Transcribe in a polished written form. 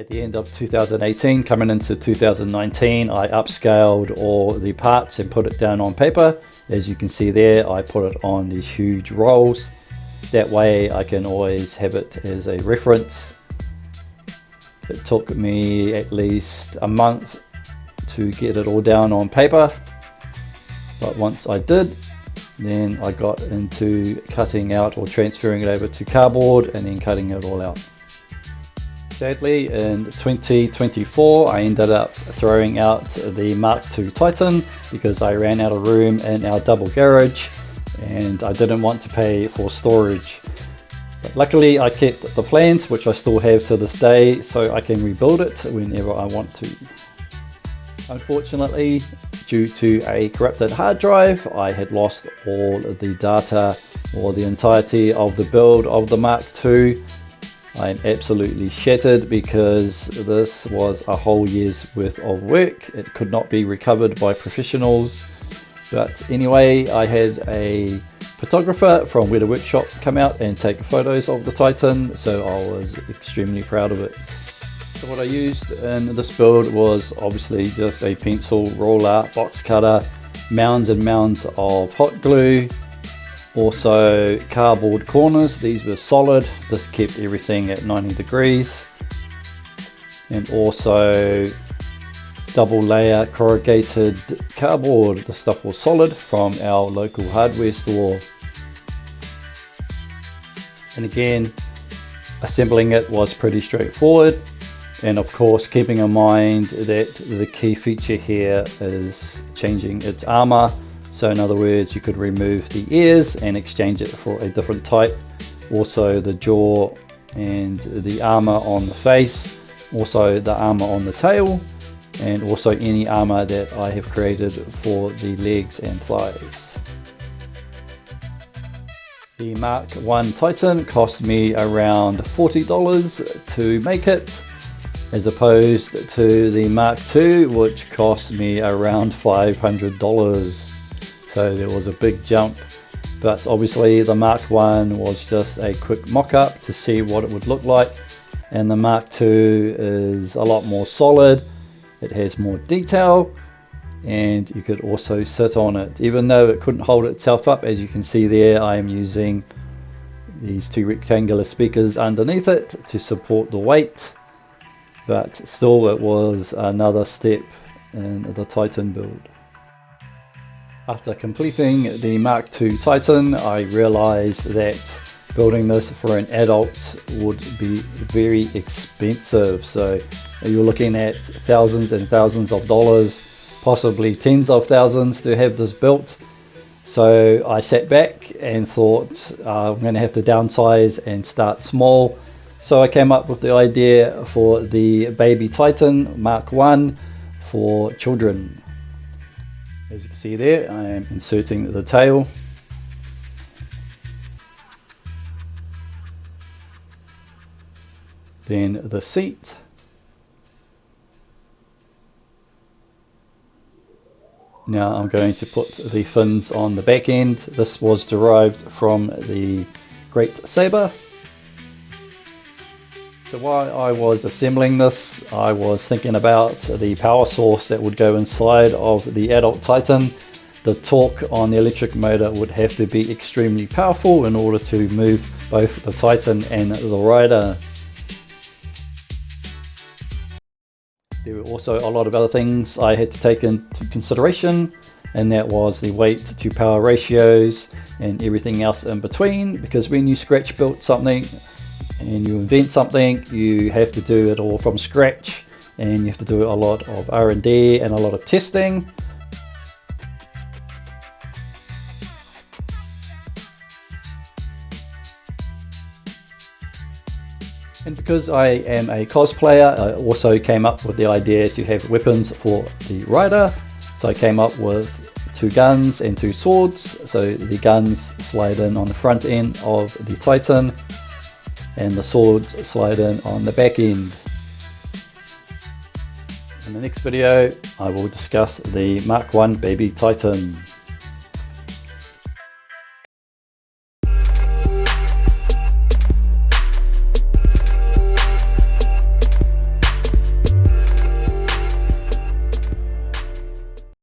At the end of 2018, coming into 2019, I upscaled all the parts and put it down on paper. As you can see there, I put it on these huge rolls. That way I can always have it as a reference. It took me at least a month to get it all down on paper, but once I did, then I got into cutting out or transferring it over to cardboard and then cutting it all out. Sadly, in 2024, I ended up throwing out the Mark II Titan because I ran out of room in our double garage and I didn't want to pay for storage. But luckily, I kept the plans, which I still have to this day, so I can rebuild it whenever I want to. Unfortunately, due to a corrupted hard drive, I had lost all of the data or the entirety of the build of the Mark II. I'm absolutely shattered because this was a whole year's worth of work. It could not be recovered by professionals. But anyway, I had a photographer from Weta Workshop come out and take photos of the Titan, so I was extremely proud of it. So what I used in this build was obviously just a pencil, roller, box cutter, mounds and mounds of hot glue, also cardboard corners. These were solid. This kept everything at 90 degrees. And also double layer corrugated cardboard. The stuff was solid from our local hardware store. And again, assembling it was pretty straightforward. And of course, keeping in mind that the key feature here is changing its armor. So in other words, you could remove the ears and exchange it for a different type. Also the jaw and the armor on the face. Also the armor on the tail. And also any armor that I have created for the legs and thighs. The Mark I Titan cost me around $40 to make it, as opposed to the Mark II, which cost me around $500. So there was a big jump, but obviously the Mark I was just a quick mock-up to see what it would look like, and the Mark II is a lot more solid. It has more detail, and you could also sit on it. Even though it couldn't hold itself up, as you can see there, I am using these two rectangular speakers underneath it to support the weight, but still it was another step in the Titan build. After completing the Mark II Titan, I realized that building this for an adult would be very expensive. So you're looking at thousands and thousands of dollars, possibly tens of thousands to have this built. So I sat back and thought I'm going to have to downsize and start small. So I came up with the idea for the baby Titan Mark I for children. As you can see there, I am inserting the tail. Then the seat. Now I'm going to put the fins on the back end. This was derived from the Great Saber. So while I was assembling this, I was thinking about the power source that would go inside of the adult Titan. The torque on the electric motor would have to be extremely powerful in order to move both the Titan and the rider. There were also a lot of other things I had to take into consideration, and that was the weight to power ratios and everything else in between, because when you scratch build something and you invent something, you have to do it all from scratch, and you have to do a lot of R&D and a lot of testing. And because I am a cosplayer, I also came up with the idea to have weapons for the rider. So I came up with 2 guns and 2 swords. So the guns slide in on the front end of the Titan, and the swords slide in on the back end. In the next video, I will discuss the Mark I Baby Titan.